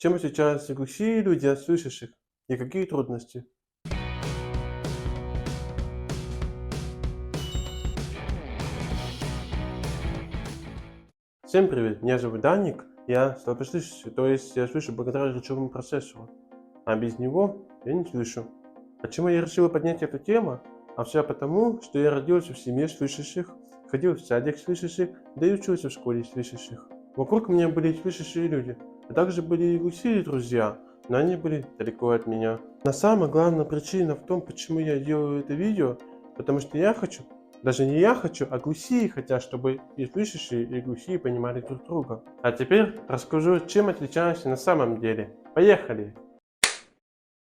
Чем отличаются глухие люди от слышащих и какие трудности? Всем привет, меня зовут Даник, я слабослышащий, то есть я слышу благодаря речевому процессору, а без него я не слышу. Почему я решил поднять эту тему? А все потому, что я родился в семье слышащих, ходил в садик слышащих, да и учился в школе слышащих. Вокруг меня были слышащие люди, а также были и глухие друзья, но они были далеко от меня. Но самая главная причина в том, почему я делаю это видео, потому что я хочу, даже не я хочу, а глухие хотят, чтобы и слышащие, и глухие понимали друг друга. А теперь расскажу, чем отличаемся на самом деле. Поехали!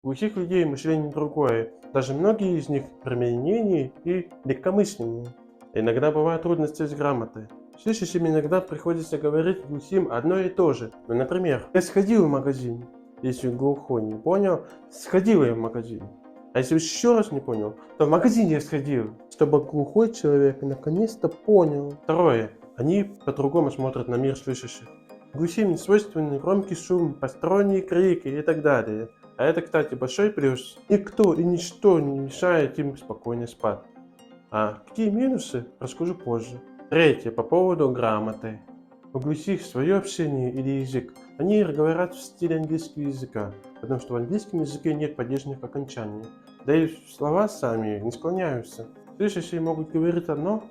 У глухих людей мышление другое, даже многие из них прямолинейнее и легкомысленнее. Иногда бывают трудности с грамотой. Слышащим иногда приходится говорить глухим одно и то же. Ну, например, я сходил в магазин. Если глухой не понял, сходил я в магазин. А если еще раз не понял, то в магазин я сходил. Чтобы глухой человек наконец-то понял. Второе. Они по-другому смотрят на мир слышащих. Глухим не свойственны громкий шум, посторонние крики и так далее. А это, кстати, большой плюс. Никто и ничто не мешает им спокойно спать. А какие минусы, расскажу позже. Третье, по поводу грамоты. У глухих свое общение или язык. Они говорят в стиле английского языка, потому что в английском языке нет падежных окончаний. Да и слова сами не склоняются. Слышащие могут говорить одно,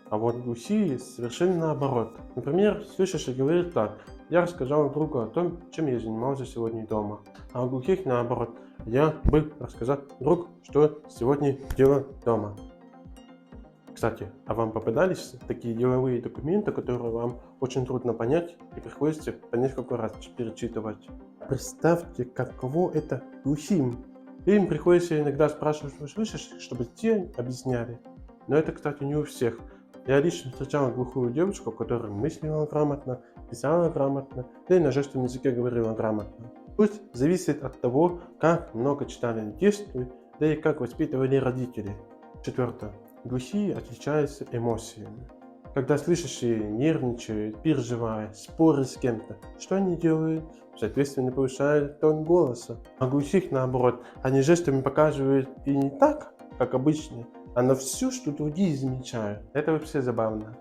а вот глухие совершенно наоборот. Например, слышащий говорит так: я рассказал другу о том, чем я занимался сегодня дома. А у глухих наоборот: я бы рассказал другу, что сегодня делал дома. Кстати, а вам попадались такие деловые документы, которые вам очень трудно понять и приходится по несколько раз перечитывать? Представьте, каково это глухим. Им приходится иногда спрашивать у слышащих, чтобы те объясняли. Но это, кстати, не у всех. Я лично встречал глухую девушку, которая мыслила грамотно, писала грамотно, да и на жестовом языке говорила грамотно. Суть зависит от того, как много читали в детстве, да и как воспитывали родители. Четвертое. Глухие отличаются эмоциями. Когда слышащие нервничают, переживают, спорят с кем-то, что они делают? Соответственно, повышают тон голоса. А глухих наоборот, они жестами показывают и не так, как обычно, а на все, что другие замечают. Это вообще забавно.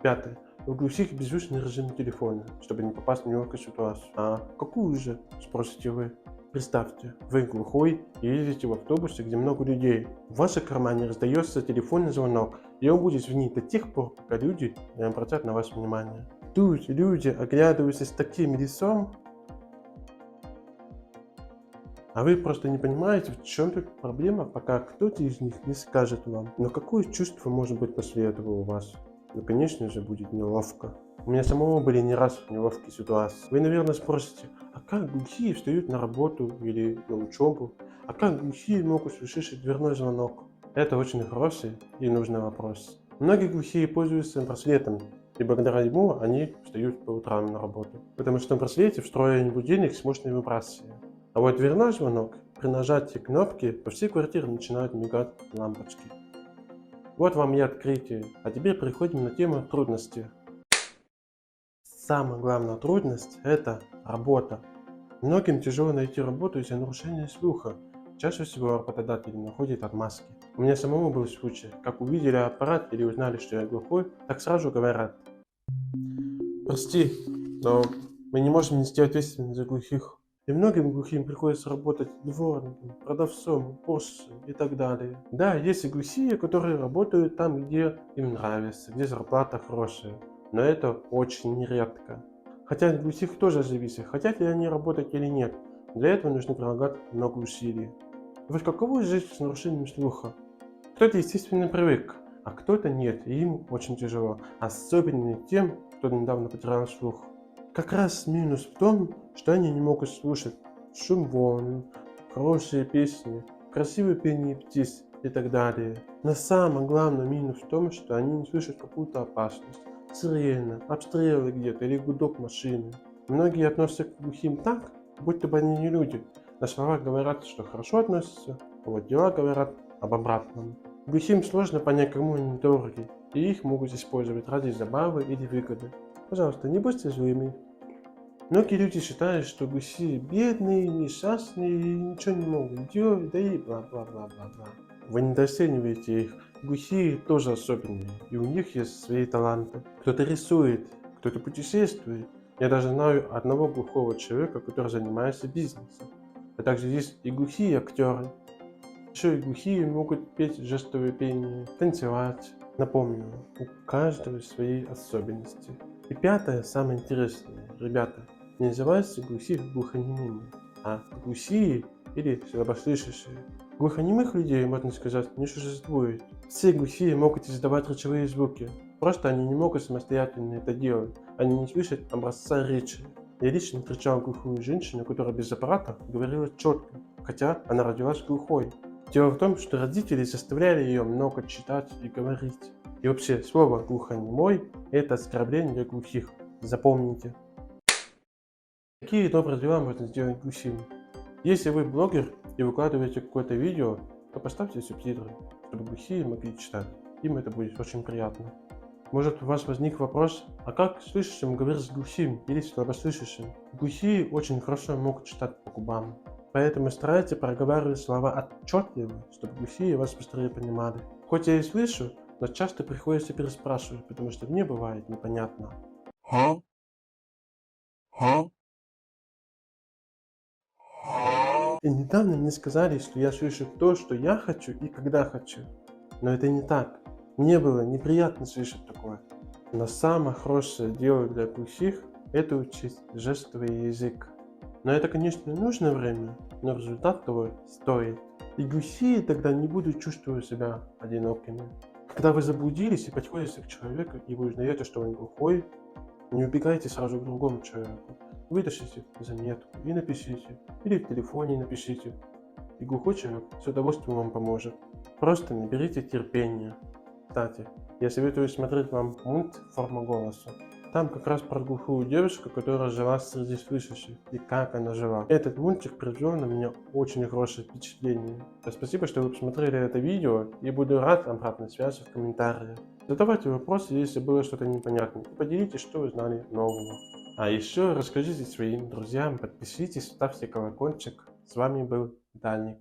Пятое. У глухих беззвучный режим телефона, чтобы не попасть в неловкую ситуацию. А какую же, спросите вы? Представьте, вы глухой и едете в автобусе, где много людей. В вашем кармане раздается телефонный звонок, и он будет звонить до тех пор, пока люди не обратят на вас внимание. Тут люди оглядываются с таким лицом, а вы просто не понимаете, в чем тут проблема, пока кто-то из них не скажет вам. Но какое чувство может быть после этого у вас? Ну, конечно же, будет неловко. У меня самого были не раз неловкие ситуации. Вы, наверное, спросите, а как глухие встают на работу или на учебу? А как глухие могут услышать дверной звонок? Это очень хороший и нужный вопрос. Многие глухие пользуются браслетом, и благодаря ему они встают по утрам на работу. Потому что в браслете встроен будильник с мощной вибрацией. А вот дверной звонок, при нажатии кнопки по всей квартире начинают мигать лампочки. Вот вам и открытие. А теперь переходим на тему трудностей. Самая главная трудность – это работа. Многим тяжело найти работу из-за нарушения слуха. Чаще всего работодатели находят отмазки. У меня самому был случай, как увидели аппарат или узнали, что я глухой, так сразу говорят: прости, но мы не можем нести ответственность за глухих. И многим глухим приходится работать дворником, продавцом, уборщицей и так далее. Да, есть и глухие, которые работают там, где им нравится, где зарплата хорошая. Но это очень редко. Хотя от глухих тоже зависит, хотят ли они работать или нет. Для этого нужно прилагать много усилий. Вот каково жить с нарушением слуха? Кто-то, естественно, привык, а кто-то нет, и им очень тяжело. Особенно тем, кто недавно потерял слух. Как раз минус в том, что они не могут слушать шум волн, хорошие песни, красивое пение птиц и так далее. Но самый главный минус в том, что они не слышат какую-то опасность. Сирены, обстрелы где-то или гудок машины. Многие относятся к глухим так, будто бы они не люди. На словах говорят, что хорошо относятся, а вот дела говорят об обратном. Глухим сложно понять, кому они дороги, и их могут использовать ради забавы или выгоды. Пожалуйста, не будьте злыми. Многие люди считают, что глухие бедные, несчастные и ничего не могут делать, да и бла-бла-бла-бла-бла. Вы недооцениваете их. Глухие тоже особенные, и у них есть свои таланты. Кто-то рисует, кто-то путешествует. Я даже знаю одного глухого человека, который занимается бизнесом. А также есть и глухие актеры. Еще и глухие могут петь жестовое пение, танцевать. Напомню, у каждого свои особенности. И пятое, самое интересное, ребята, не называются глухих глухонемыми, а глухие или слабослышащие. Глухонемых людей, можно сказать, не существует. Все глухие могут издавать речевые звуки, просто они не могут самостоятельно это делать, они не слышат образца речи. Я лично встречал глухую женщину, которая без аппарата говорила четко, хотя она родилась глухой. Дело в том, что родители заставляли ее много читать и говорить. И вообще, слово глухонемой – это оскорбление для глухих. Запомните. Какие добрые дела можно сделать глухим? Если вы блогер и выкладываете какое-то видео, то поставьте субтитры, чтобы глухие могли читать. Им это будет очень приятно. Может, у вас возник вопрос, а как слышащим говорить с глухим или слабослышащим? Глухие очень хорошо могут читать по губам. Поэтому старайтесь проговаривать слова отчетливо, чтобы глухие вас быстрее понимали. Хоть я и слышу, но часто приходится переспрашивать, потому что мне бывает непонятно. Huh? Huh? И недавно мне сказали, что я слышу то, что я хочу и когда хочу. Но это не так. Мне было неприятно слышать такое. Но самое хорошее дело для глухих – это учить жестовый язык. Но это, конечно, нужно время, но результат того стоит. И глухие тогда не будут чувствовать себя одинокими. Когда вы заблудились и подходите к человеку, и вы узнаете, что он глухой, не убегайте сразу к другому человеку. Вытащите заметку и напишите, или в телефоне напишите. И глухой человек с удовольствием вам поможет. Просто наберите терпения. Кстати, я советую смотреть вам мульт «Форма голоса». Там как раз про глухую девушку, которая жила среди слышащих, и как она жила. Этот мультик произвел на меня очень хорошее впечатление. Спасибо, что вы посмотрели это видео, и буду рад обратной связи в комментариях. Задавайте вопросы, если было что-то непонятно, и поделитесь, что вы знали нового. А еще расскажите своим друзьям, подпишитесь, ставьте колокольчик. С вами был Даник.